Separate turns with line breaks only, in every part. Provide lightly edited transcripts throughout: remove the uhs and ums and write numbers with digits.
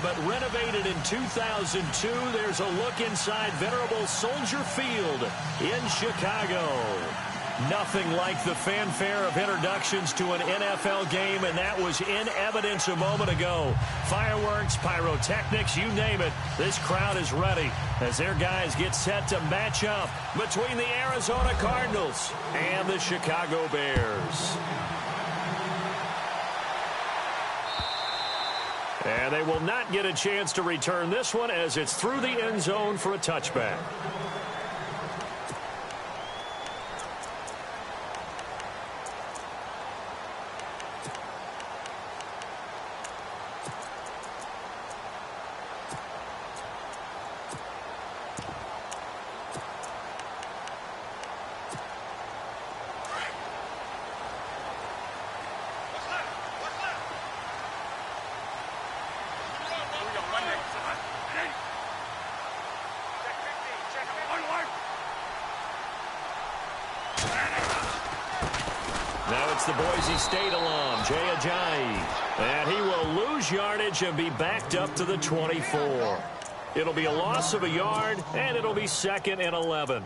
but renovated in 2002. There's a look inside venerable Soldier Field in Chicago. Nothing like the fanfare of introductions to an NFL game, and that was in evidence a moment ago. Fireworks, pyrotechnics, you name it. This crowd is ready as their guys get set to match up between the Arizona Cardinals and the Chicago Bears. And they will not get a chance to return this one as it's through the end zone for a touchback. Now it's the Boise State alum, Jay Ajayi. And he will lose yardage and be backed up to the 24. It'll be a loss of a yard, and it'll be 2nd and 11.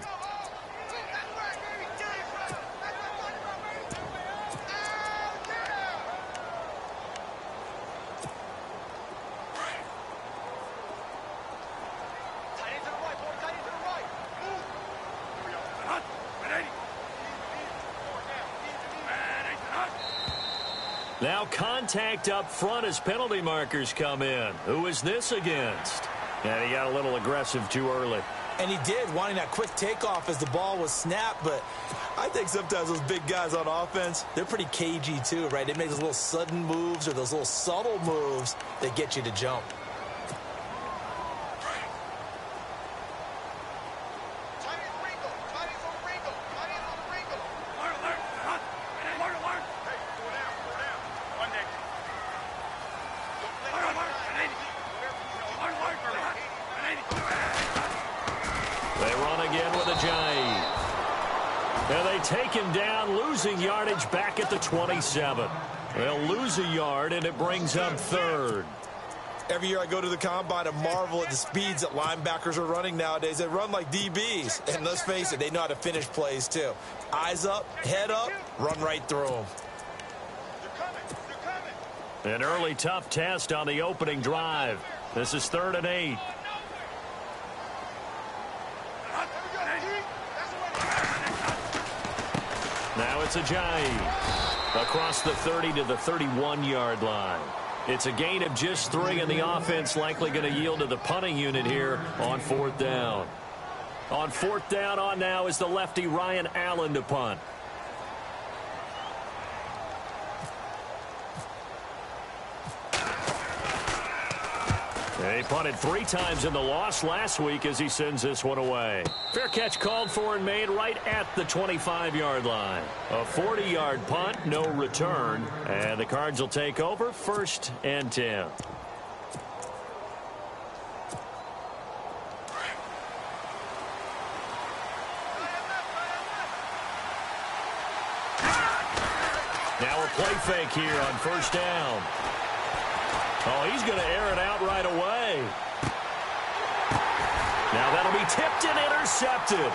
Now contact up front as penalty markers come in. Who is this against? And he got a little aggressive too early.
And he did, wanting that quick takeoff as the ball was snapped. But I think sometimes those big guys on offense, they're pretty cagey too, right? They make those little sudden moves or those little subtle moves that get you to jump.
Take him down, losing yardage back at the 27. They'll lose a yard, and it brings up 3rd.
Every year I go to the combine and marvel at the speeds that linebackers are running nowadays. They run like DBs. And let's face it, they know how to finish plays too. Eyes up, head up, run right through them.
An early tough test on the opening drive. This is 3rd and 8. Now it's Ajayi across the 30 to the 31-yard line. It's a gain of just 3, and the offense likely going to yield to the punting unit here on 4th down. On 4th down on now is the lefty Ryan Allen to punt. He punted 3 times in the loss last week as he sends this one away. Fair catch called for and made right at the 25-yard line. A 40-yard punt, no return. And the Cards will take over 1st and 10. Now a play fake here on 1st down. Oh, he's going to air it out right away. Now that'll be tipped and intercepted.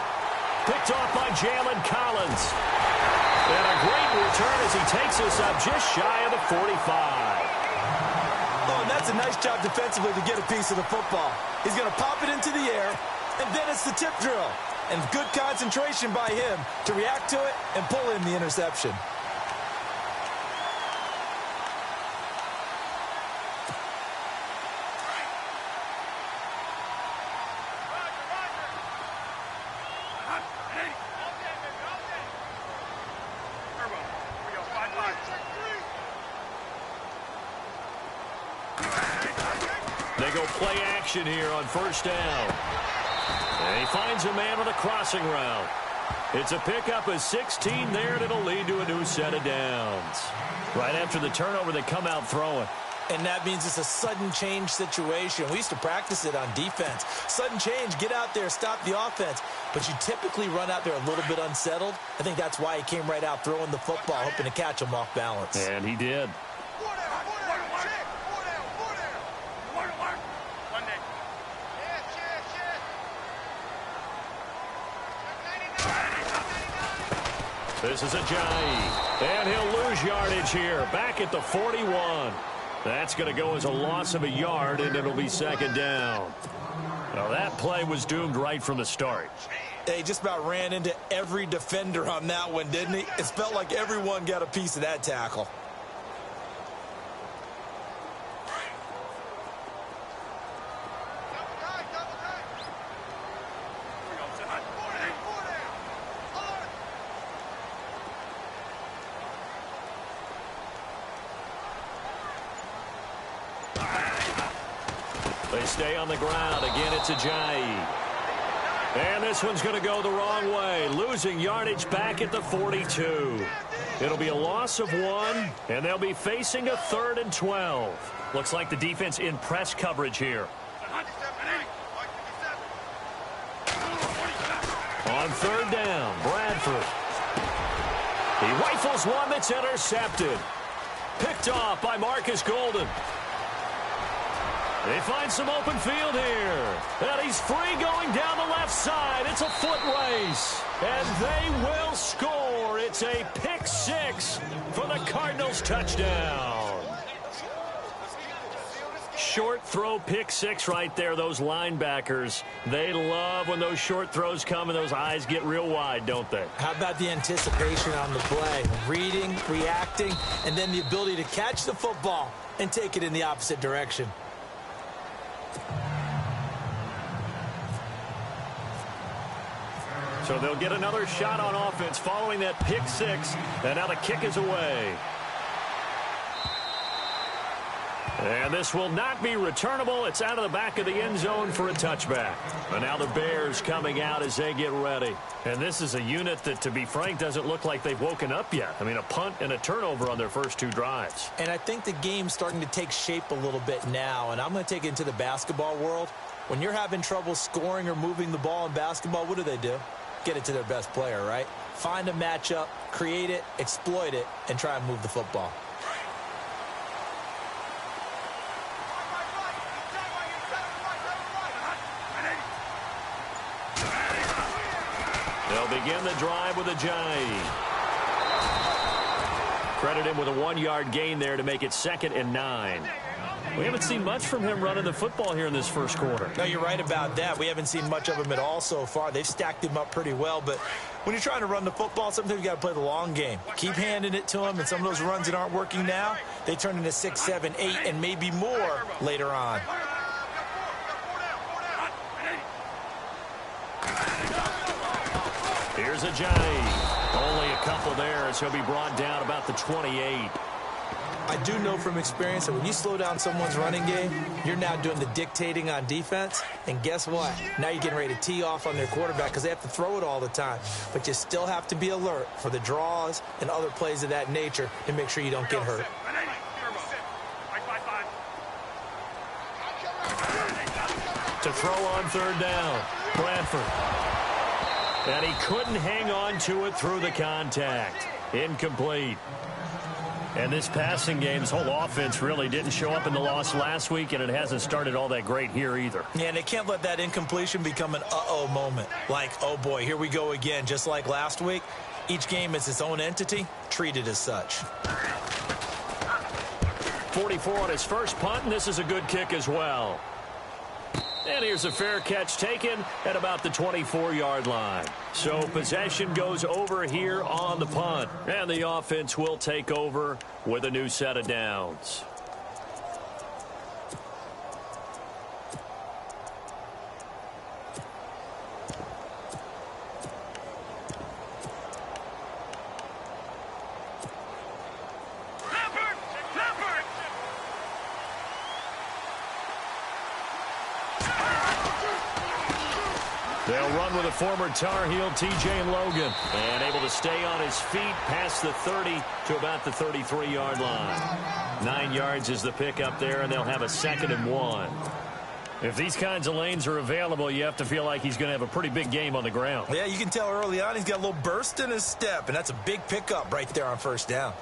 Picked off by Jalen Collins. And a great return as he takes us up just shy of the 45.
Oh, and that's a nice job defensively to get a piece of the football. He's going to pop it into the air, and then it's the tip drill. And good concentration by him to react to it and pull in the interception.
They go play action here on 1st down. And he finds a man with a crossing route. It's a pickup of 16 there, and it'll lead to a new set of downs. Right after the turnover, they come out throwing.
And that means it's a sudden change situation. We used to practice it on defense. Sudden change, get out there, stop the offense. But you typically run out there a little bit unsettled. I think that's why he came right out throwing the football, hoping to catch him off balance.
And he did. This is Ajayi, and he'll lose yardage here, back at the 41. That's going to go as a loss of a yard, and it'll be second down. Well, that play was doomed right from the start.
He just about ran into every defender on that one, didn't he? It felt like everyone got a piece of that tackle.
They stay on the ground. Again, it's Ajayi. And this one's going to go the wrong way, losing yardage back at the 42. It'll be a loss of 1, and they'll be facing a 3rd and 12. Looks like the defense in press coverage here. On 3rd down, Bradford. He rifles one that's intercepted. Picked off by Marcus Golden. They find some open field here. And he's free going down the left side. It's a foot race. And they will score. It's a pick 6 for the Cardinals touchdown. Short throw pick 6 right there. Those linebackers, they love when those short throws come and those eyes get real wide, don't they?
How about the anticipation on the play? Reading, reacting, and then the ability to catch the football and take it in the opposite direction.
So they'll get another shot on offense following that pick 6. And now the kick is away. And this will not be returnable. It's out of the back of the end zone for a touchback. And now the Bears coming out as they get ready. And this is a unit that, to be frank, doesn't look like they've woken up yet. I mean, a punt and a turnover on their first 2 drives.
And I think the game's starting to take shape a little bit now. And I'm going to take it into the basketball world. When you're having trouble scoring or moving the ball in basketball, what do? Get it to their best player, right? Find a matchup, create it, exploit it, and try and move the football.
They'll begin the drive with Ajayi. Credit him with a 1-yard gain there to make it 2nd and 9. We haven't seen much from him running the football here in this first quarter.
No, you're right about that. We haven't seen much of him at all so far. They've stacked him up pretty well, but when you're trying to run the football, sometimes you got to play the long game. Keep handing it to him, and some of those runs that aren't working now, they turn into 6, 7, 8, and maybe more later on.
Here's Ajayi. Only a couple there as he'll be brought down about the 28.
I do know from experience that when you slow down someone's running game, you're now doing the dictating on defense. And guess what? Now you're getting ready to tee off on their quarterback because they have to throw it all the time. But you still have to be alert for the draws and other plays of that nature to make sure you don't get hurt.
To throw on 3rd down, Bradford. And he couldn't hang on to it through the contact. Incomplete. And this passing game, this whole offense really didn't show up in the loss last week, and it hasn't started all that great here either.
Yeah, and they can't let that incompletion become an uh-oh moment. Like, oh boy, here we go again, just like last week. Each game is its own entity, treated as such.
44 on his first punt, and this is a good kick as well. And here's a fair catch taken at about the 24-yard line. So possession goes over here on the punt. And the offense will take over with a new set of downs. They'll run with a former Tar Heel, T.J. Logan. And able to stay on his feet past the 30 to about the 33-yard line. 9 yards is the pickup there, and they'll have a 2nd and 1. If these kinds of lanes are available, you have to feel like he's going to have a pretty big game on the ground.
Yeah, you can tell early on he's got a little burst in his step, and that's a big pickup right there on 1st down.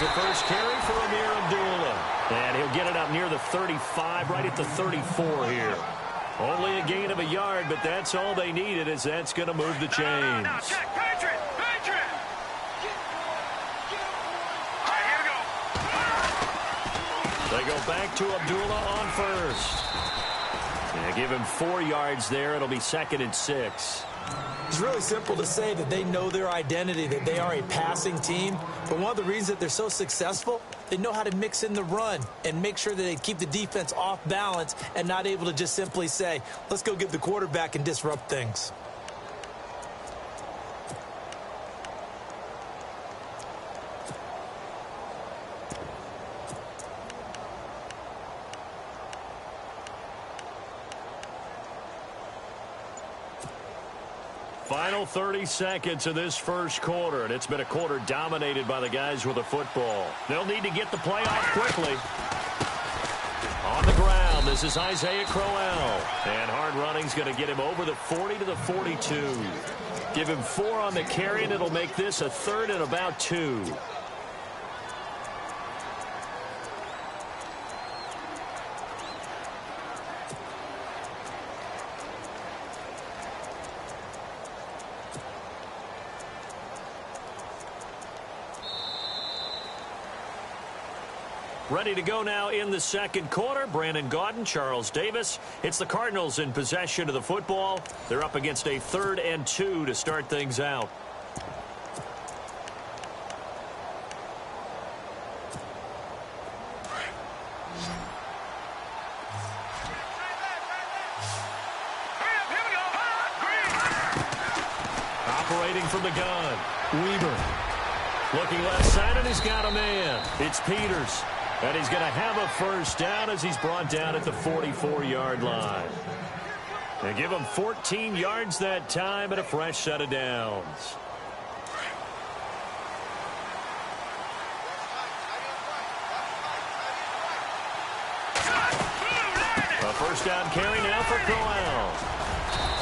the first carry for Amir Abdullah. And he'll get it up near the 35, right at the 34 here. Only a gain of a yard, but that's all they needed, as that's going to move the chains. They go back to Abdullah on first. Yeah, give him 4 yards there. It'll be 2nd and 6.
It's really simple to say that they know their identity, that they are a passing team. But one of the reasons that they're so successful, they know how to mix in the run and make sure that they keep the defense off balance and not able to just simply say, let's go get the quarterback and disrupt things.
Final 30 seconds of this first quarter, and it's been a quarter dominated by the guys with the football. They'll need to get the play off quickly. On the ground, this is Isaiah Crowell. And hard running's going to get him over the 40 to the 42. Give him 4 on the carry, and it'll make this a 3rd and about 2. Ready to go now in the second quarter. Brandon Gaudin, Charles Davis. It's the Cardinals in possession of the football. They're up against a 3rd and 2 to start things out. Operating from the gun, Weber. Looking left side, and he's got a man. It's Peters. And he's going to have a first down as he's brought down at the 44-yard line. They give him 14 yards that time and a fresh set of downs. A first down carry now for Crowell.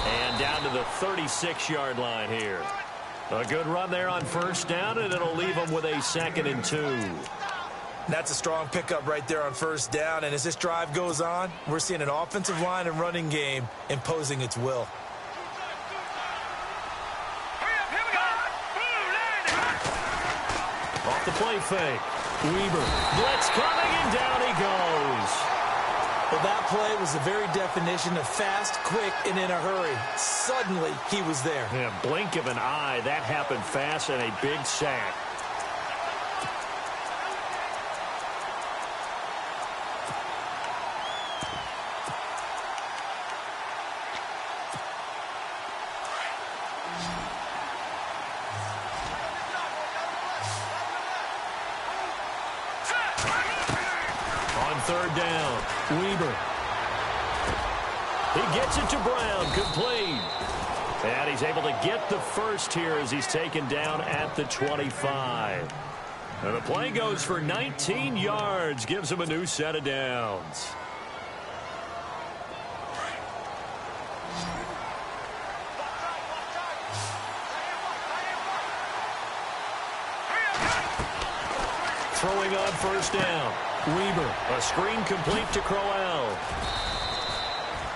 And down to the 36-yard line here. A good run there on first down, and it'll leave them with a 2nd and 2.
That's a strong pickup right there on first down. And as this drive goes on, we're seeing an offensive line and running game imposing its will.
Off the play fake. Weber. Blitz coming, and down he goes.
Well, that play was the very definition of fast, quick, and in a hurry. Suddenly, he was there.
Yeah, blink of an eye. That happened fast, and a big sack. Third down, Weber. He gets it to Brown, complete. And he's able to get the first here as he's taken down at the 25. And the play goes for 19 yards, gives him a new set of downs. Throwing on first down. Weber, a screen complete to Crowell.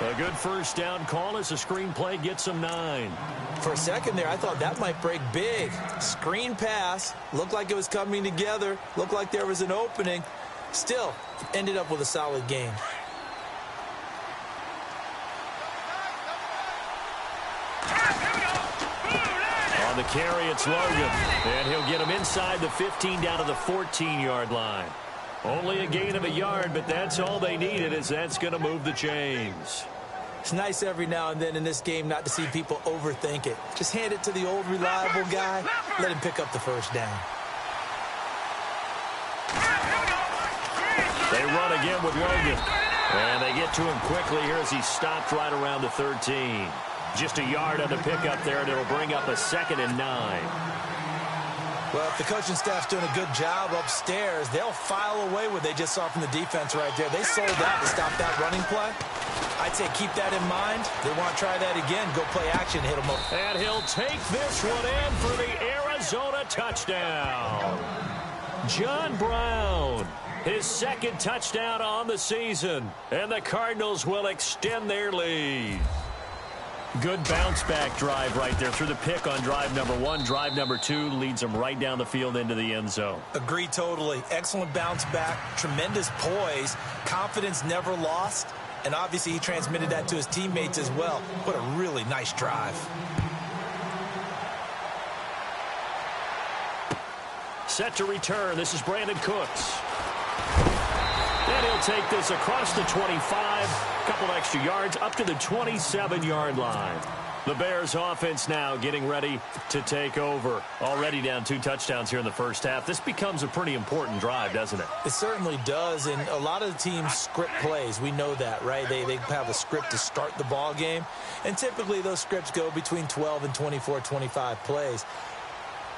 A good first down call as the screen play gets him 9.
For a second there, I thought that might break big. Screen pass, looked like it was coming together, looked like there was an opening. Still, ended up with a solid game.
On the carry, it's Logan. And he'll get him inside the 15 down to the 14-yard line. Only a gain of a yard, but that's all they needed, as that's going to move the chains.
It's nice every now and then in this game not to see people overthink it. Just hand it to the old reliable guy. Let him pick up the first down.
They run again with Logan. And they get to him quickly here as he stopped right around the 13. Just a yard on the pickup there, and it'll bring up a 2nd and 9.
Well, if the coaching staff's doing a good job upstairs, they'll file away what they just saw from the defense right there. They sold out to stop that running play. I'd say keep that in mind. They want to try that again. Go play action, hit them up.
And he'll take this one in for the Arizona touchdown. John Brown, his second touchdown on the season, and the Cardinals will extend their lead. Good bounce-back drive right there through the pick on drive number 1. Drive number 2 leads them right down the field into the end zone.
Agree totally. Excellent bounce back, tremendous poise, confidence never lost, and obviously he transmitted that to his teammates as well. What a really nice drive.
Set to return. This is Brandon Cooks. And he'll take this across the 25, couple extra yards, up to the 27-yard line. The Bears offense now getting ready to take over. Already down 2 touchdowns here in the first half. This becomes a pretty important drive, doesn't it?
It certainly does, and a lot of the teams script plays. We know that, right? They have a script to start the ball game, and typically those scripts go between 12 and 24, 25 plays.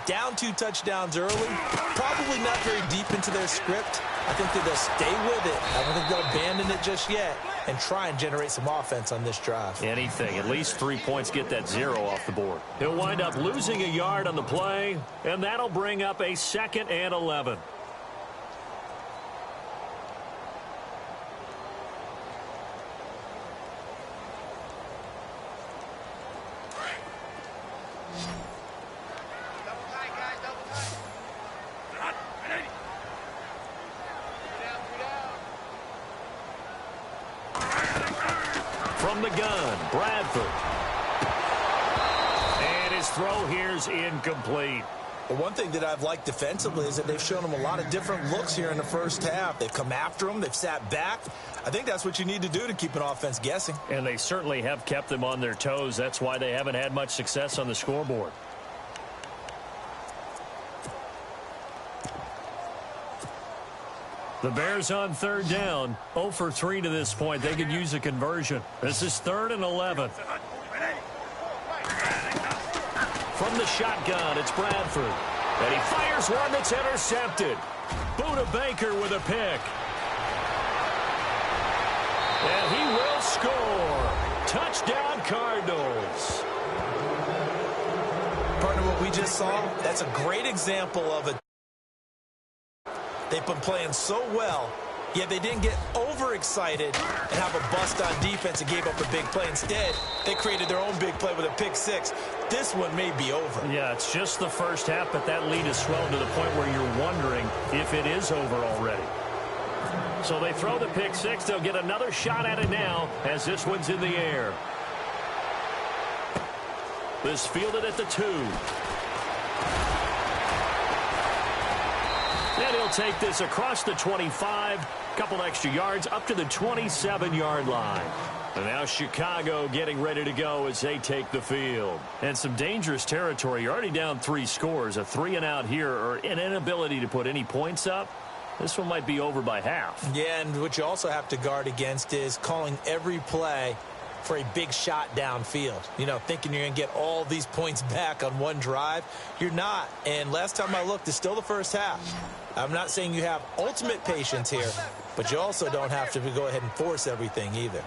Down 2 touchdowns early, probably not very deep into their script. I think that they'll stay with it. I don't think they'll abandon it just yet and try and generate some offense on this drive.
Anything. At least 3 points, get that 0 off the board. He'll wind up losing a yard on the play, and that'll bring up a 2nd and 11. From the gun, Bradford. And his throw here's incomplete.
Well, one thing that I've liked defensively is that they've shown him a lot of different looks here in the first half. They've come after him. They've sat back. I think that's what you need to do to keep an offense guessing.
And they certainly have kept them on their toes. That's why they haven't had much success on the scoreboard. The Bears on 3rd down, 0 for 3 to this point. They could use a conversion. This is 3rd and 11. From the shotgun, it's Bradford. And he fires one that's intercepted. Buda Baker with a pick. And he will score. Touchdown, Cardinals.
Partner, what we just saw, that's a great example of a they've been playing so well, yet they didn't get overexcited and have a bust on defense and gave up a big play. Instead, they created their own big play with a pick 6. This one may be over.
Yeah, it's just the first half, but that lead has swelled to the point where you're wondering if it is over already. So they throw the pick 6. They'll get another shot at it now as this one's in the air. This fielded at the 2. And he'll take this across the 25, couple extra yards, up to the 27-yard line. And now Chicago getting ready to go as they take the field. And some dangerous territory. You're already down 3 scores. A 3-and-out here, or an inability to put any points up. This one might be over by half.
Yeah, and what you also have to guard against is calling every play for a big shot downfield. You know, thinking you're going to get all these points back on one drive. You're not. And last time I looked, it's still the first half. I'm not saying you have ultimate patience here, but you also don't have to go ahead and force everything either.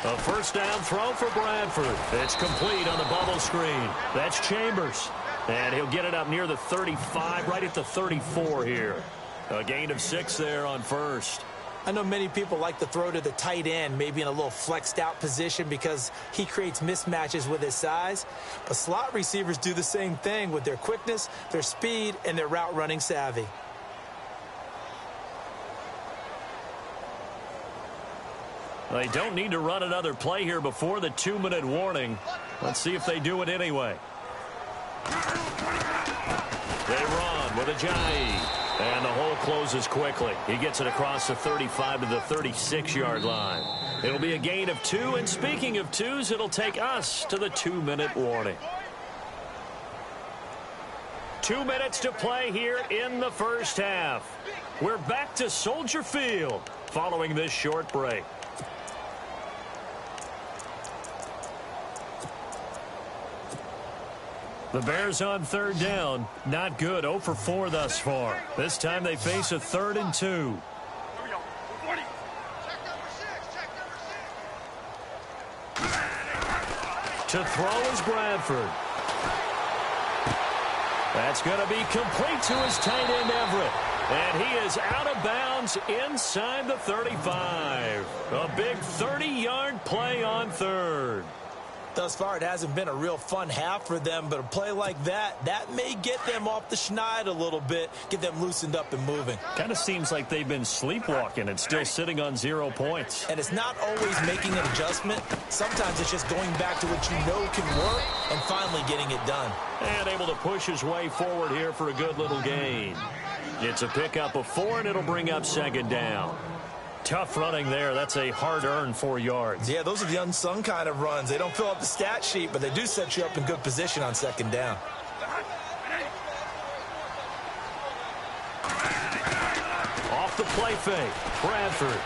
A first down throw for Bradford. It's complete on the bubble screen. That's Chambers. And he'll get it up near the 35, right at the 34 here. A gain of 6 there on first.
I know many people like to throw to the tight end, maybe in a little flexed out position because he creates mismatches with his size. But slot receivers do the same thing with their quickness, their speed, and their route running savvy.
They don't need to run another play here before the 2-minute warning. Let's see if they do it anyway. They run with Ajayi. And the hole closes quickly. He gets it across the 35 to the 36-yard line. It'll be a gain of 2. And speaking of 2s, it'll take us to the 2-minute warning. 2 minutes to play here in the first half. We're back to Soldier Field following this short break. The Bears on 3rd down. Not good. 0 for 4 thus far. This time they face a 3rd and 2. To throw is Bradford. That's going to be complete to his tight end, Everett. And he is out of bounds inside the 35. A big 30-yard play on third.
Thus far, it hasn't been a real fun half for them, but a play like that may get them off the schneid a little bit, get them loosened up and moving.
Kind of seems like they've been sleepwalking and still sitting on 0 points.
And it's not always making an adjustment. Sometimes it's just going back to what you know can work and finally getting it done. And
able to push his way forward here for a good little gain. It's a pickup of 4, and it'll bring up second down. Tough running there. That's a hard-earned 4 yards.
Yeah, those are the unsung kind of runs. They don't fill up the stat sheet, but they do set you up in good position on second down.
Off the play fake. Bradford.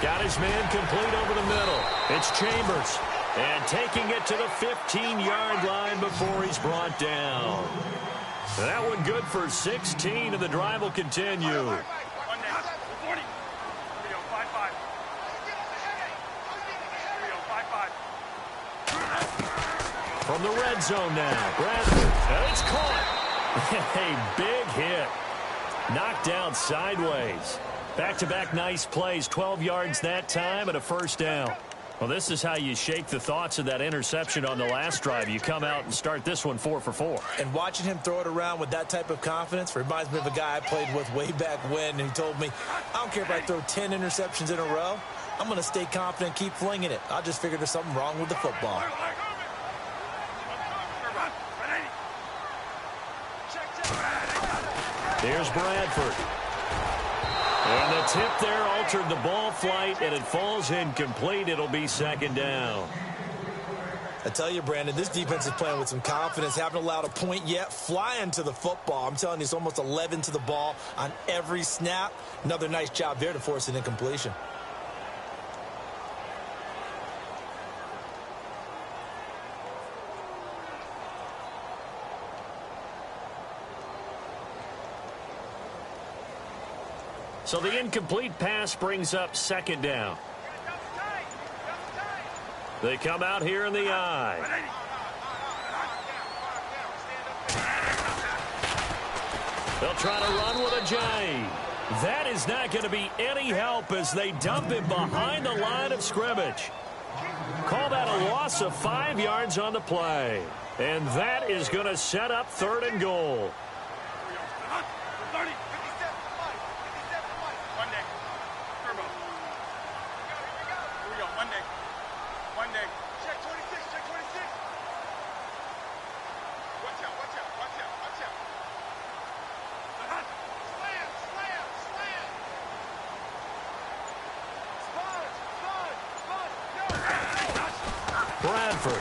Got his man complete over the middle. It's Chambers. And taking it to the 15-yard line before he's brought down. That one good for 16, and the drive will continue. From the red zone now, Bradford. And it's caught. A big hit. Knocked down sideways. Back-to-back nice plays, 12 yards that time and a first down. Well, this is how you shake the thoughts of that interception on the last drive. You come out and start this one 4 for 4.
And watching him throw it around with that type of confidence reminds me of a guy I played with way back when, and he told me, I don't care if I throw 10 interceptions in a row. I'm going to stay confident, keep flinging it. I just figured there's something wrong with the football.
Here's Bradford. And the tip there altered the ball flight, and it falls incomplete. It'll be second down.
I tell you, Brandon, this defense is playing with some confidence. Haven't allowed a point yet. Flying to the football. I'm telling you, it's almost 11 to the ball on every snap. Another nice job there to force an incompletion.
So the incomplete pass brings up second down. They come out here in the eye. They'll try to run with a J. That is not going to be any help as they dump it behind the line of scrimmage. Call that a loss of 5 yards on the play. And that is going to set up third and goal. Bradford.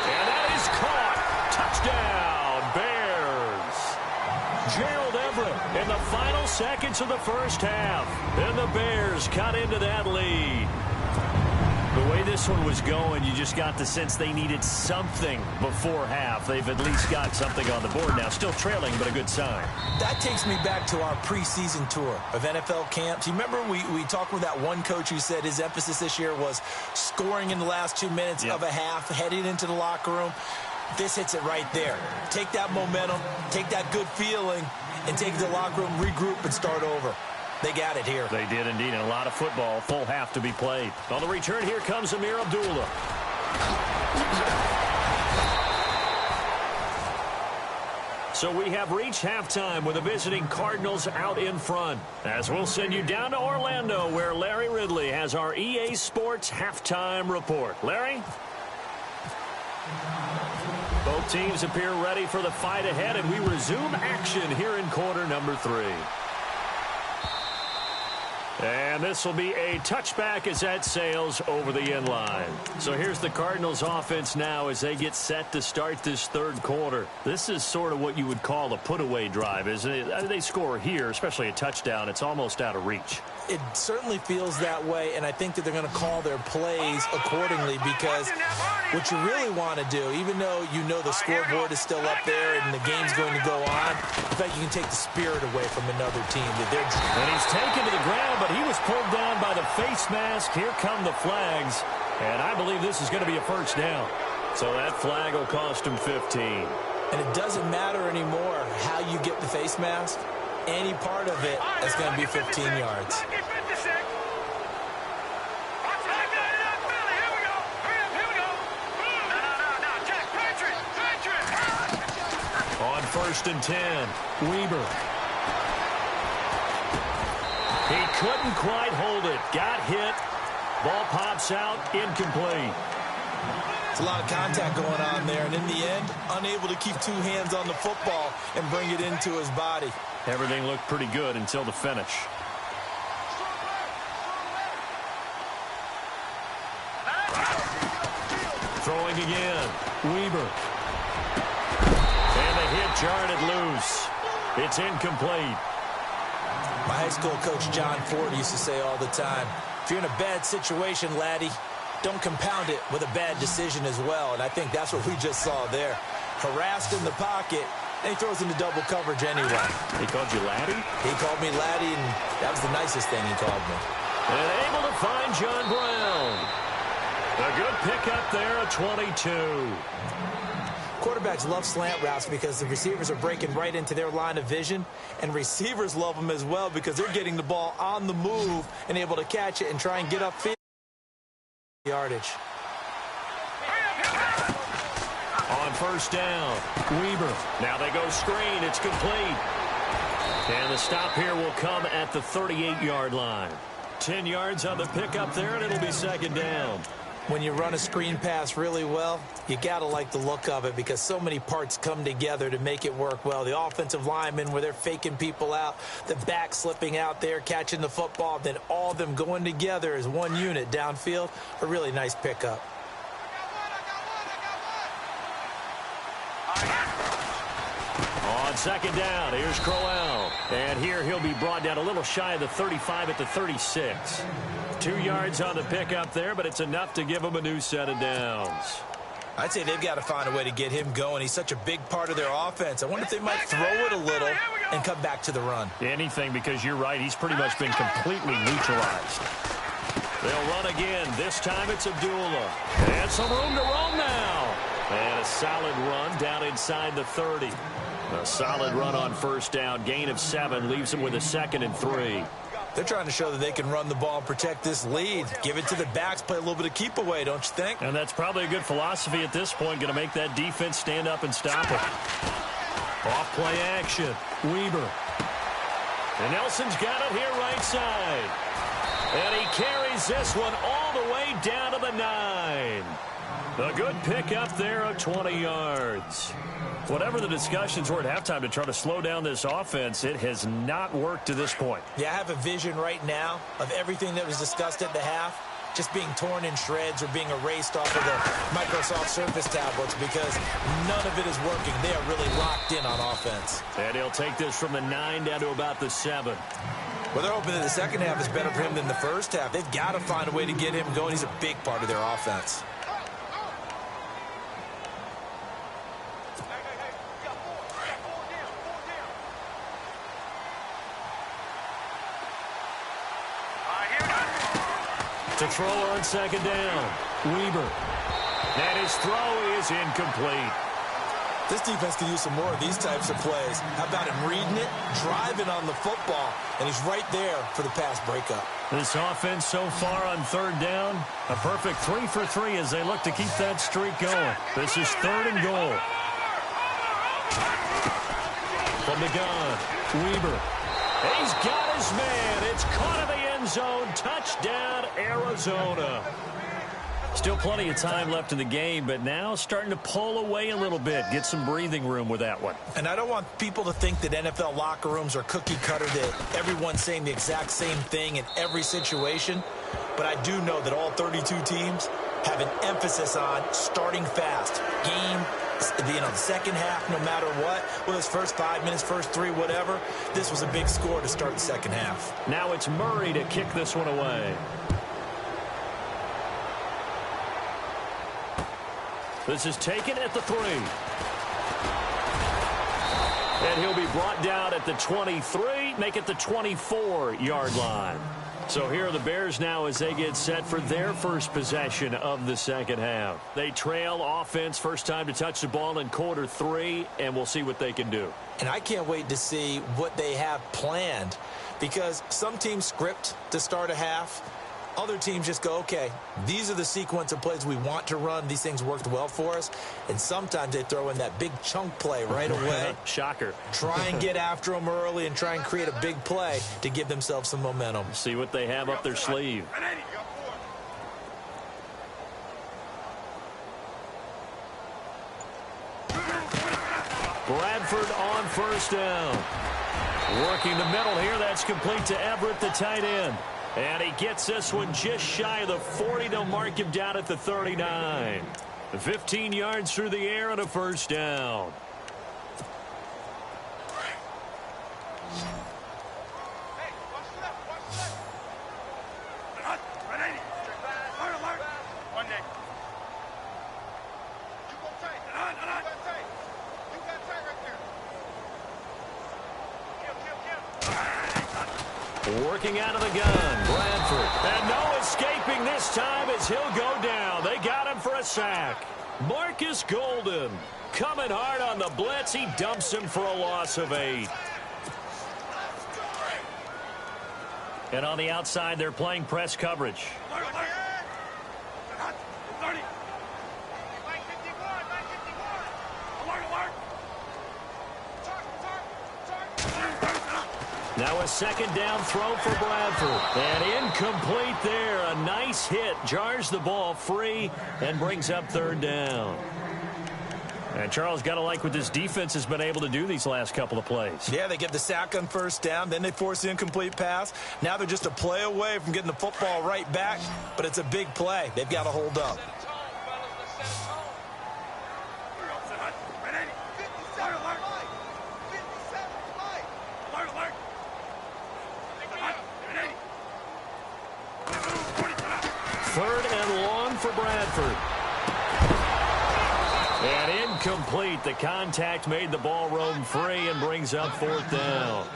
And that is caught. Touchdown, Bears. Gerald Everett in the final seconds of the first half. And the Bears cut into that lead. The way this one was going, you just got the sense they needed something before half. They've at least got something on the board now. Still trailing, but a good sign.
That takes me back to our preseason tour of NFL camps. You remember we talked with that one coach who said his emphasis this year was scoring in the last 2 minutes of a half, heading into the locker room. This hits it right there. Take that momentum, take that good feeling, and take it to the locker room, regroup, and start over. They got it here.
They did indeed, and a lot of football, full half to be played. On the return, here comes Amir Abdullah. So we have reached halftime with the visiting Cardinals out in front. As we'll send you down to Orlando, where Larry Ridley has our EA Sports halftime report. Larry? Both teams appear ready for the fight ahead, and we resume action here in quarter number 3. And this will be a touchback as that sails over the end line. So here's the Cardinals offense now as they get set to start this third quarter. This is sort of what you would call a put-away drive, isn't it? They score here, especially a touchdown. It's almost out of reach.
It certainly feels that way, and I think that they're going to call their plays accordingly, because what you really want to do, even though you know the scoreboard is still up there and the game's going to go on, in fact, you can take the spirit away from another team.
And he's taken to the ground, but he was pulled down by the face mask. Here come the flags, and I believe this is going to be a first down. So that flag will cost him 15.
And it doesn't matter anymore how you get the face mask. Any part of it is going to be 15 yards.
On 1st and 10, Weber. He couldn't quite hold it. Got hit. Ball pops out, incomplete.
It's a lot of contact going on there, and in the end, unable to keep two hands on the football and bring it into his body.
Everything looked pretty good until the finish. Throwing again, Weber. And the hit jarred it loose. It's incomplete.
My high school coach, John Ford, used to say all the time, if you're in a bad situation, laddie, don't compound it with a bad decision as well. And I think that's what we just saw there. Harassed in the pocket, and he throws into double coverage anyway.
He called you laddie?
He called me laddie, and that was the nicest thing he called me.
And able to find John Brown. A good pickup there at 22.
Quarterbacks love slant routes because the receivers are breaking right into their line of vision, and receivers love them as well because they're getting the ball on the move and able to catch it and try and get upfield yardage.
On 1st down, Weber. Now they go screen. It's complete. And the stop here will come at the 38-yard line. 10 yards on the pickup there, and it'll be 2nd down.
When you run a screen pass really well, you got to like the look of it because so many parts come together to make it work well. The offensive linemen where they're faking people out, the back slipping out there, catching the football, then all of them going together as one unit downfield. A really nice pickup.
On 2nd down, here's Crowell. And here he'll be brought down a little shy of the 35 at the 36. 2 yards on the pickup there, but it's enough to give him a new set of downs.
I'd say they've got to find a way to get him going. He's such a big part of their offense. I wonder if they might throw it a little and come back to the run.
Anything, because you're right. He's pretty much been completely neutralized. They'll run again. This time it's Abdullah. And some room to roam now. And a solid run down inside the 30. A solid run on 1st down. Gain of 7 leaves him with a 2nd and 3.
They're trying to show that they can run the ball and protect this lead. Give it to the backs, play a little bit of keep away, don't you think?
And that's probably a good philosophy at this point. Going to make that defense stand up and stop it. Off play action. Weber. And Nelson's got it here right side. And he carries this one all the way down to the 9. A good pickup there of 20 yards. Whatever the discussions were at halftime to try to slow down this offense, it has not worked to this point.
Yeah, I have a vision right now of everything that was discussed at the half just being torn in shreds or being erased off of the Microsoft Surface tablets because none of it is working. They are really locked in on offense.
And he'll take this from the 9 down to about the 7.
Well, they're hoping that the second half is better for him than the first half. They've got to find a way to get him going. He's a big part of their offense.
To throw on 2nd down, Weber. And his throw is incomplete.
This defense can use some more of these types of plays. How about him reading it, driving on the football, and he's right there for the pass breakup.
This offense so far on 3rd down, a perfect 3 for 3 as they look to keep that streak going. This is 3rd and goal. From the gun, Weber. He's got his man. It's caught in the end zone. Touchdown, Arizona. Still plenty of time left in the game, but now starting to pull away a little bit. Get some breathing room with that one.
And I don't want people to think that NFL locker rooms are cookie cutter, that everyone's saying the exact same thing in every situation. But I do know that all 32 teams have an emphasis on starting fast. The second half, no matter what, whether it's first 5 minutes, first 3, whatever, this was a big score to start the second half.
Now it's Murray to kick this one away. This is taken at the 3. And he'll be brought down at the 23, make it the 24-yard line. So here are the Bears now as they get set for their first possession of the second half. They trail offense, first time to touch the ball in quarter 3, and we'll see what they can do.
And I can't wait to see what they have planned, because some teams script to start a half. Other teams just go, okay, these are the sequence of plays we want to run. These things worked well for us. And sometimes they throw in that big chunk play right away.
Shocker.
Try and get after them early and try and create a big play to give themselves some momentum.
See what they have up their sleeve. Bradford on first down. Working the middle here. That's complete to Everett, the tight end. And he gets this one just shy of the 40. They'll mark him down at the 39. 15 yards through the air and a first down. Working out of the gun, Bradford. And no escaping this time as he'll go down. They got him for a sack. Marcus Golden coming hard on the blitz. He dumps him for a loss of 8. And on the outside, they're playing press coverage. Now a second down throw for Bradford. And incomplete there. A nice hit. Jars the ball free and brings up third down. And Charles, got to like what this defense has been able to do these last couple of plays.
Yeah, they get the sack on first down. Then they force the incomplete pass. Now they're just a play away from getting the football right back. But it's a big play. They've got to hold up.
Third and long for Bradford. And incomplete. The contact made the ball roam free and brings up fourth down.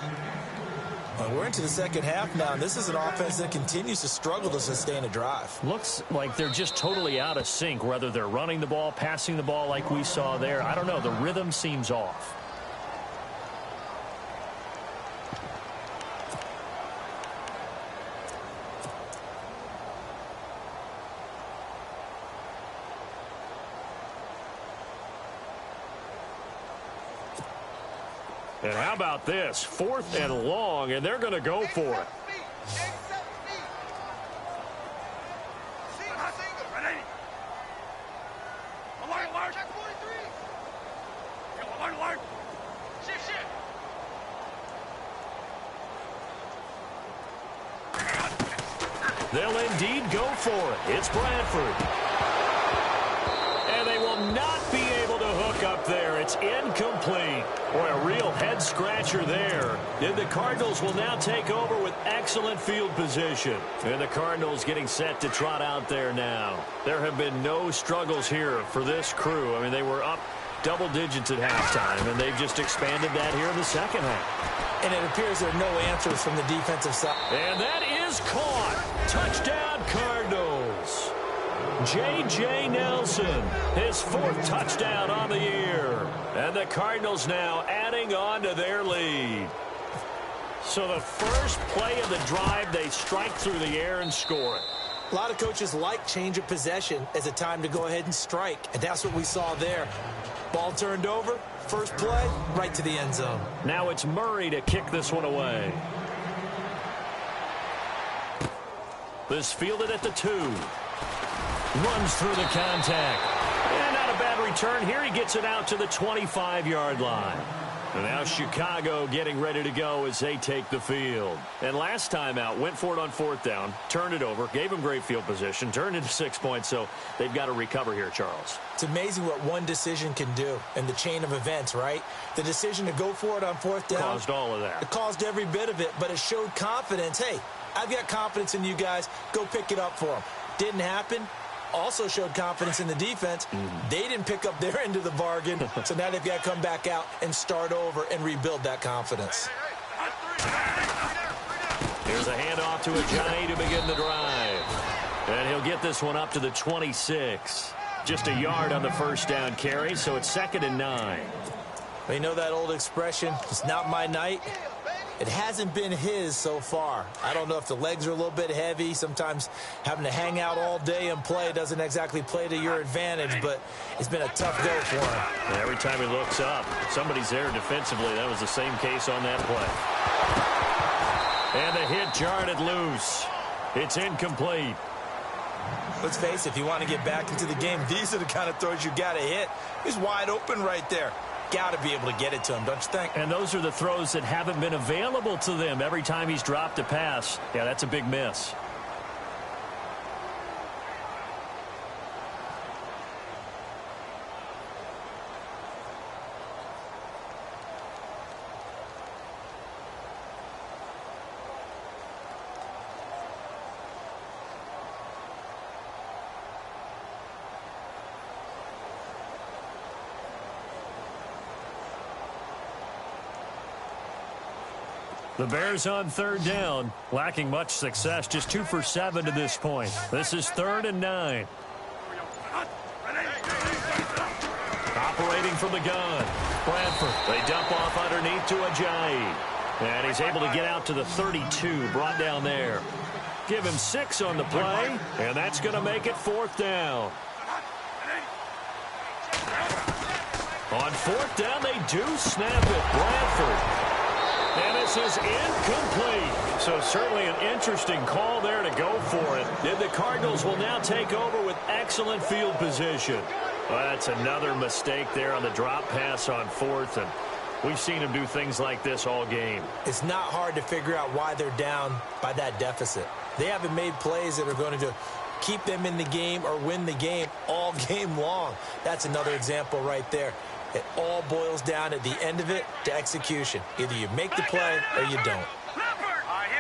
Well, we're into the second half now, and this is an offense that continues to struggle to sustain a drive.
Looks like they're just totally out of sync, whether they're running the ball, passing the ball like we saw there. I don't know. The rhythm seems off. And how about this? Fourth and long, and they're going to go for it. They'll indeed go for it. It's Bradford. And they will not be able to hook up there. It's incomplete. Boy, a real head-scratcher there. And the Cardinals will now take over with excellent field position. And the Cardinals getting set to trot out there now. There have been no struggles here for this crew. I mean, they were up double digits at halftime, and they've just expanded that here in the second half.
And it appears there are no answers from the defensive side.
And that is caught. Touchdown, Cardinals. J.J. Nelson, his fourth touchdown on the year. And the Cardinals now adding on to their lead. So the first play of the drive, they strike through the air and score it.
A lot of coaches like change of possession as a time to go ahead and strike. And that's what we saw there. Ball turned over, first play, right to the end zone.
Now it's Murray to kick this one away. This fielded at the 2. Runs through the contact. And not a bad return here. He gets it out to the 25-yard line. And now Chicago getting ready to go as they take the field. And last time out, went for it on fourth down, turned it over, gave him great field position, turned into 6 points, so they've got to recover here, Charles.
It's amazing what one decision can do in the chain of events, right? The decision to go for it on fourth down.
Caused all of that.
It caused every bit of it, but it showed confidence. Hey, I've got confidence in you guys. Go pick it up for them. Didn't happen. Also showed confidence in the defense. They didn't pick up their end of the bargain, so now they've got to come back out and start over and rebuild that confidence.
Here's a handoff to Ajayi to begin the drive. And he'll get this one up to the 26. Just a yard on the first down carry, so it's 2nd and 9.
Well, you know that old expression, it's not my night? It hasn't been his so far. I don't know if the legs are a little bit heavy. Sometimes having to hang out all day and play doesn't exactly play to your advantage, but it's been a tough go for him.
And every time he looks up, somebody's there defensively. That was the same case on that play. And the hit jarred it loose. It's incomplete.
Let's face it, if you want to get back into the game, these are the kind of throws you got to hit. He's wide open right there. Got to be able to get it to him, don't you think?
And those are the throws that haven't been available to them every time he's dropped a pass. Yeah, that's a big miss. The Bears on 3rd down, lacking much success, just 2 for 7 to this point. This is 3rd and 9. Operating from the gun, Bradford. They dump off underneath to Ajayi. And he's able to get out to the 32, brought down there. Give him 6 on the play, and that's going to make it 4th down. On 4th down, they do snap it. Bradford. And this is incomplete. So certainly an interesting call there to go for it. And the Cardinals will now take over with excellent field position. Well, that's another mistake there on the drop pass on 4th. And we've seen him do things like this all game.
It's not hard to figure out why they're down by that deficit. They haven't made plays that are going to keep them in the game or win the game all game long. That's another example right there. It all boils down at the end of it to execution. Either you make the play or you don't.
Here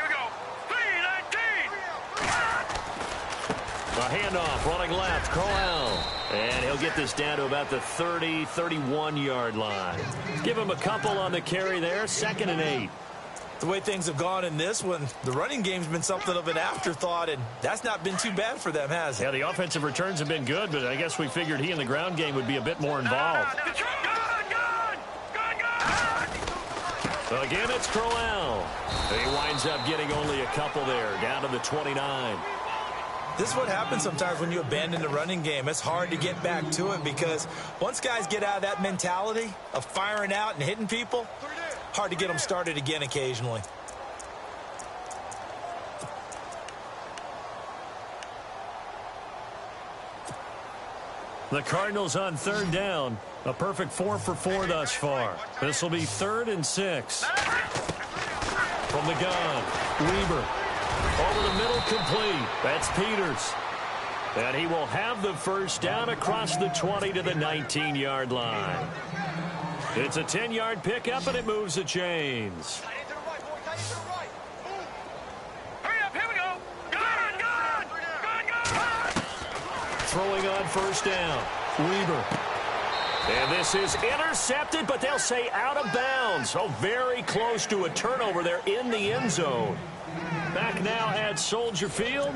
we go. 3-19.
A handoff, running left, Crowell. And he'll get this down to about the 30, 31-yard line. Give him a couple on the carry there, 2nd and 8.
The way things have gone in this one, the running game's been something of an afterthought, and that's not been too bad for them, has it?
Yeah, the offensive returns have been good, but I guess we figured he in the ground game would be a bit more involved. Again, it's Crowell. He winds up getting only a couple there, down to the 29.
This is what happens sometimes when you abandon the running game. It's hard to get back to it because once guys get out of that mentality of firing out and hitting people, hard to get them started again occasionally.
The Cardinals on 3rd down. A perfect 4 for 4 thus far. This will be 3rd and 6. From the gun, Weber. Over the middle, complete. That's Peters. And he will have the first down across the 20 to the 19-yard line. It's a 10-yard pickup, and it moves the chains.
Hurry up, here we go. Gun.
Throwing on 1st down, Weber. And this is intercepted, but they'll say out of bounds. Oh, very close to a turnover there in the end zone. Back now at Soldier Field.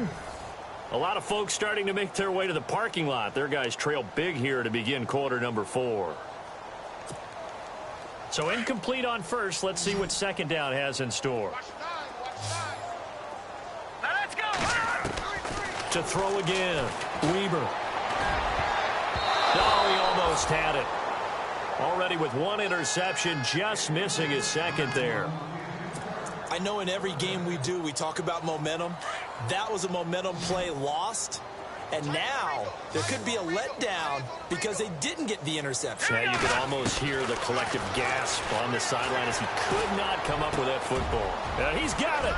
A lot of folks starting to make their way to the parking lot. Their guys trail big here to begin quarter number 4. So incomplete on 1st. Let's see what 2nd down has in store.
Now let's go.
To throw again, Weber. Oh, he almost had it. Already with 1 interception, just missing his 2nd there.
I know in every game we do, we talk about momentum. That was a momentum play lost. And now there could be a letdown because they didn't get the interception.
Yeah, you could almost hear the collective gasp on the sideline as he could not come up with that football. And he's got it.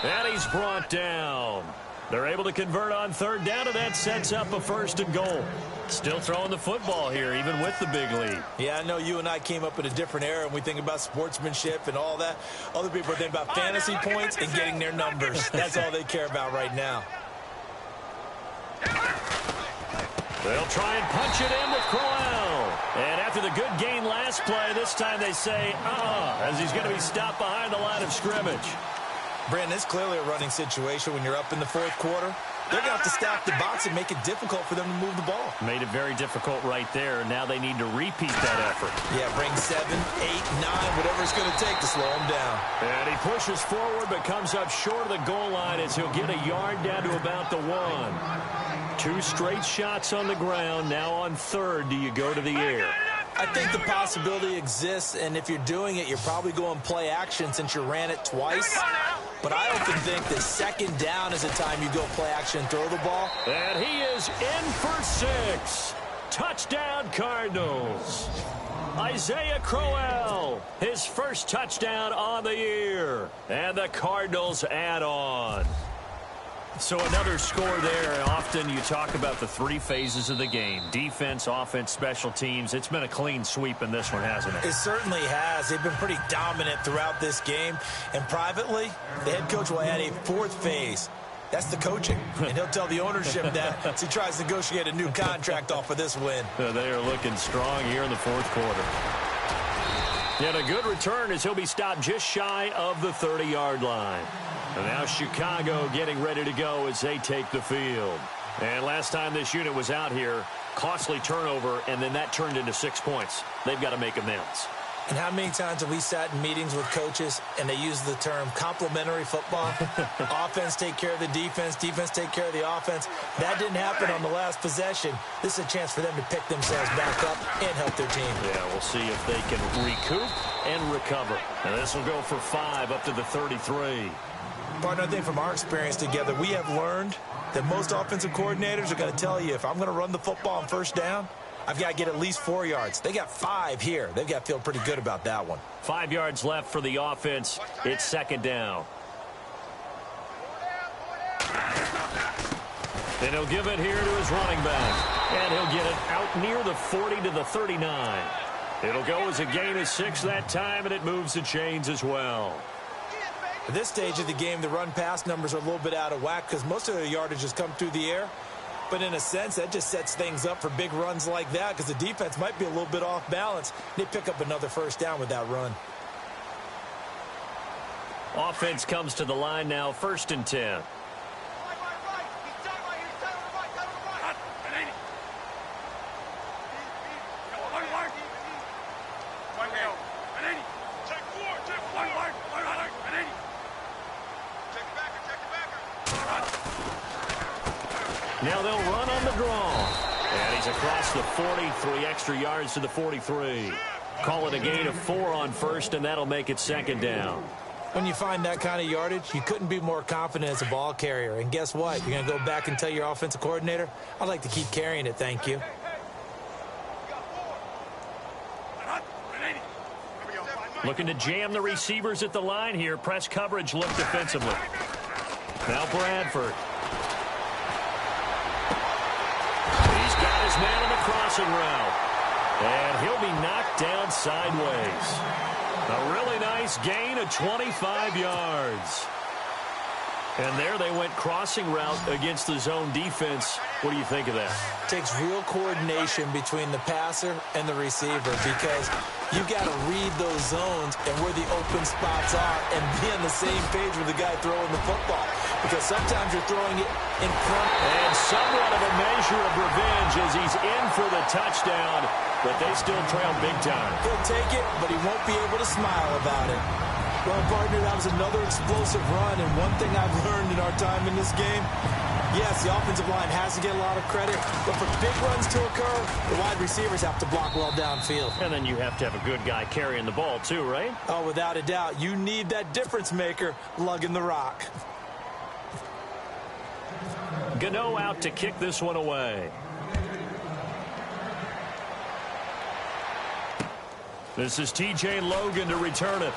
And he's brought down. They're able to convert on 3rd down, and that sets up a 1st and goal. Still throwing the football here, even with the big lead.
Yeah, I know you and I came up in a different era, and we think about sportsmanship and all that. Other people are thinking about fantasy points and getting their numbers. That's all they care about right now.
They'll try and punch it in with Crowell. And after the good gain last play, this time they say, as he's going to be stopped behind the line of scrimmage.
Brandon, it's clearly a running situation when you're up in the fourth quarter. They're going to have to stack the box and make it difficult for them to move the ball.
Made it very difficult right there. Now they need to repeat that effort.
Yeah, bring 7, 8, 9, whatever it's going to take to slow him down.
And he pushes forward but comes up short of the goal line as he'll get a yard down to about the 1. 2 straight shots on the ground. Now on third, do you go to the air?
I think the possibility exists, and if you're doing it, you're probably going play action since you ran it twice. But I often think that second down is the time you go play action and throw the ball.
And he is in for 6. Touchdown, Cardinals. Isaiah Crowell, his first touchdown on the year. And the Cardinals add on. So another score there. Often you talk about the 3 phases of the game. Defense, offense, special teams. It's been a clean sweep in this one, hasn't it?
It certainly has. They've been pretty dominant throughout this game. And privately, the head coach will add a 4th phase. That's the coaching. And he'll tell the ownership that as he tries to negotiate a new contract off of this win.
They are looking strong here in the fourth quarter. And a good return as he'll be stopped just shy of the 30-yard line. And now Chicago getting ready to go as they take the field. And last time this unit was out here, costly turnover, and then that turned into 6 points. They've got to make amends.
And how many times have we sat in meetings with coaches and they use the term complementary football? Offense take care of the defense, defense take care of the offense. That didn't happen on the last possession. This is a chance for them to pick themselves back up and help their team.
Yeah, we'll see if they can recoup and recover. And this will go for 5 up to the 33.
Partner, I think from our experience together, we have learned that most offensive coordinators are going to tell you, if I'm going to run the football on first down, I've got to get at least 4 yards. They got 5 here. They've got to feel pretty good about that one.
5 yards left for the offense. It's second down. And he'll give it here to his running back. And he'll get it out near the 40 to the 39. It'll go as a gain of 6 that time, and it moves the chains as well.
At this stage of the game, the run-pass numbers are a little bit out of whack because most of their yardage has come through the air. But in a sense, that just sets things up for big runs like that because the defense might be a little bit off balance. They pick up another first down with that run.
Offense comes to the line now, 1st and 10. Now they'll run on the draw. And he's across the 40, 3 extra yards to the 43. Call it a gain of 4 on first, and that'll make it second down.
When you find that kind of yardage, you couldn't be more confident as a ball carrier. And guess what? You're going to go back and tell your offensive coordinator, I'd like to keep carrying it, thank you.
Looking to jam the receivers at the line here. Press coverage look defensively. Now Bradford. He's got his man on the crossing route. And he'll be knocked down sideways. A really nice gain of 25 yards. And there they went crossing route against the zone defense. What do you think of that?
Takes real coordination between the passer and the receiver because you've got to read those zones and where the open spots are and be on the same page with the guy throwing the football. Because sometimes you're throwing it in front.
And somewhat of a measure of revenge as he's in for the touchdown, but they still trail big time.
He'll take it, but he won't be able to smile about it. Well, partner, that was another explosive run, and one thing I've learned in our time in this game, yes, the offensive line has to get a lot of credit, but for big runs to occur, the wide receivers have to block well downfield.
And then you have to have a good guy carrying the ball too, right?
Oh, without a doubt. You need that difference maker lugging the rock.
Gano out to kick this one away. This is T.J. Logan to return it.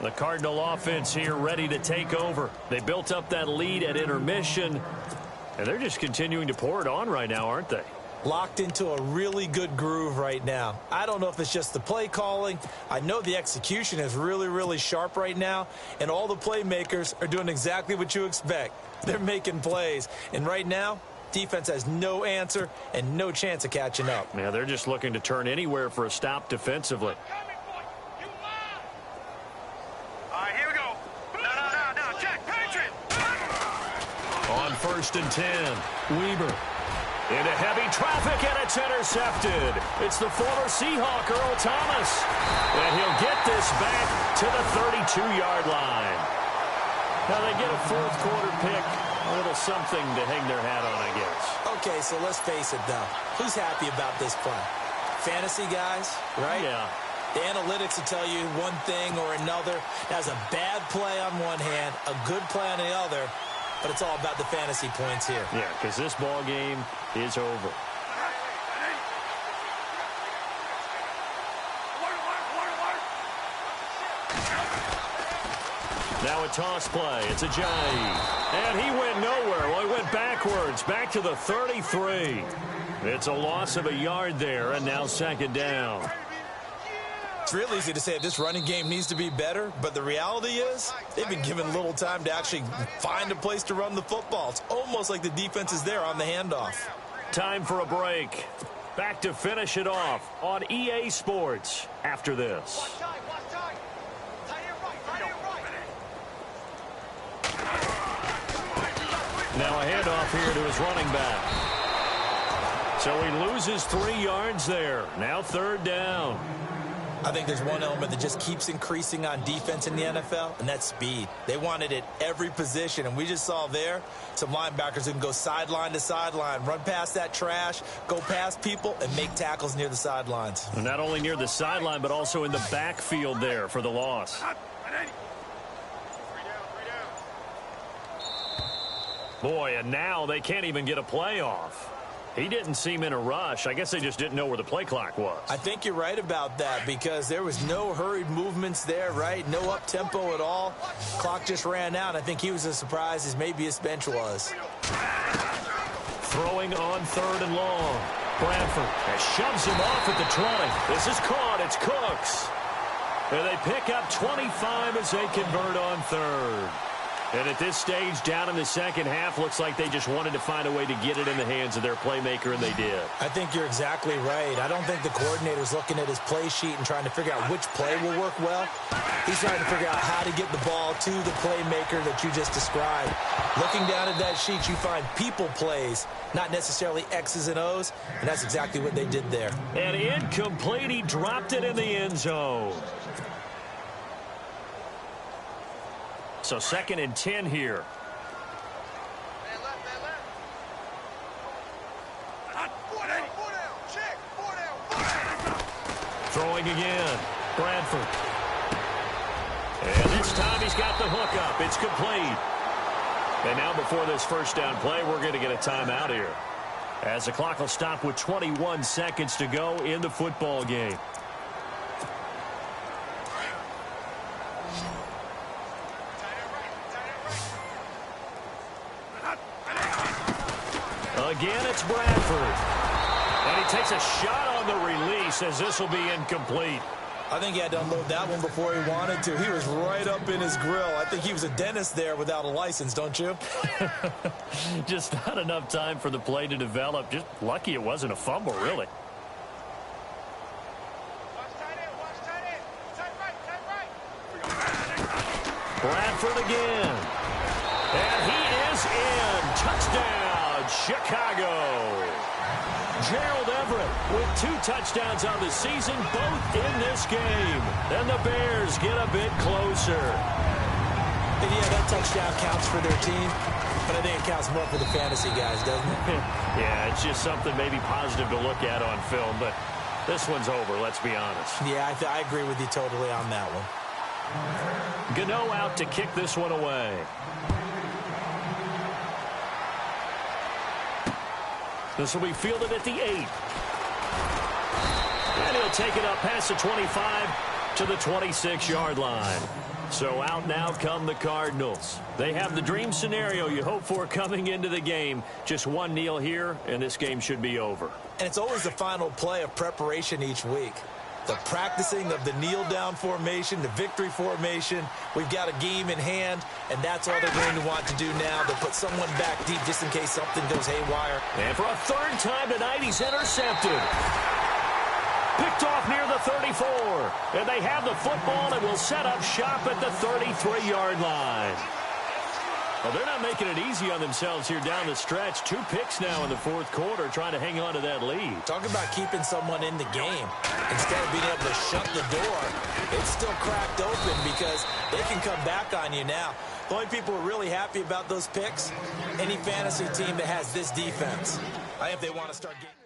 The Cardinal offense here ready to take over. They built up that lead at intermission, and they're just continuing to pour it on right now, aren't they?
Locked into a really good groove right now. I don't know if it's just the play calling. I know the execution is really, really sharp right now, and all the playmakers are doing exactly what you expect. They're making plays, and right now, Defense has no answer and no chance of catching up.
Yeah, they're just looking to turn anywhere for a stop defensively.
All right, here we go. No, check, Patriot.
On 1st and 10, Weaver. Into heavy traffic, and it's intercepted. It's the former Seahawk, Earl Thomas. And he'll get this back to the 32-yard line. Now they get a fourth quarter pick. A little something to hang their hat on, I guess.
Okay, so let's face it, though. Who's happy about this play? Fantasy guys, right?
Yeah.
The analytics will tell you one thing or another. That's a bad play on one hand, a good play on the other, but it's all about the fantasy points here.
Yeah, because this ball game is over. Now a toss play. It's a Ajayi. And he went nowhere. Well, he went backwards, back to the 33. It's a loss of a yard there, and now 2nd down.
It's real easy to say this running game needs to be better, but the reality is they've been given little time to actually find a place to run the football. It's almost like the defense is there on the handoff.
Time for a break. Back to finish it off on EA Sports after this. Now a handoff here to his running back. So he loses 3 yards there. Now 3rd down.
I think there's one element that just keeps increasing on defense in the NFL, and that's speed. They want it at every position, and we just saw there some linebackers who can go sideline to sideline, run past that trash, go past people, and make tackles near the sidelines.
And not only near the sideline, but also in the backfield there for the loss. Boy, and now they can't even get a play off. He didn't seem in a rush. I guess they just didn't know where the play clock was.
I think you're right about that because there was no hurried movements there, right? No up-tempo at all. Clock just ran out. I think he was as surprised as maybe his bench was.
Throwing on 3rd and long. Bradford shoves him off at the 20. This is caught. It's Cooks. And they pick up 25 as they convert on 3rd. And at this stage, down in the 2nd half, looks like they just wanted to find a way to get it in the hands of their playmaker, and they did. I
think you're exactly right. I don't think the coordinator's looking at his play sheet and trying to figure out which play will work well. He's trying to figure out how to get the ball to the playmaker that you just described. Looking down at that sheet, you find people plays, not necessarily X's and O's, and that's exactly what they did there.
And incomplete. He dropped it in the end zone. So 2nd and 10 here. Throwing again. Bradford. And this time he's got the hook up. It's complete. And now before this 1st down play, we're going to get a timeout here, as the clock will stop with 21 seconds to go in the football game. Again, it's Bradford. And he takes a shot on the release as this will be incomplete.
I think he had to unload that one before he wanted to. He was right up in his grill. I think he was a dentist there without a license, don't you?
Just not enough time for the play to develop. Just lucky it wasn't a fumble, really. Bradford again. And he is in. Touchdown, Chicago. Gerald Everett with 2 touchdowns on the season, both in this game. And the Bears get a bit closer.
And yeah, that touchdown counts for their team, but I think it counts more for the fantasy guys, doesn't it?
Yeah, it's just something maybe positive to look at on film, but this one's over, let's be honest.
Yeah, I agree with you totally on that one.
Gano out to kick this one away. This will be fielded at the 8. And he'll take it up past the 25 to the 26-yard line. So out now come the Cardinals. They have the dream scenario you hope for coming into the game. Just one kneel here, and this game should be over.
And it's always the final play of preparation each week. the practicing of the kneel-down formation, the victory formation. We've got a game in hand, and that's all they're going to want to do now. They'll put someone back deep just in case something goes haywire.
And for a third time tonight, he's intercepted. Picked off near the 34. And they have the football and will set up shop at the 33-yard line. Well, they're not making it easy on themselves here down the stretch. 2 picks now in the fourth quarter, trying to hang on to that lead.
Talk about keeping someone in the game. Instead of being able to shut the door, it's still cracked open because they can come back on you now. The only people who are really happy about those picks, any fantasy team that has this defense. I think they want to start getting...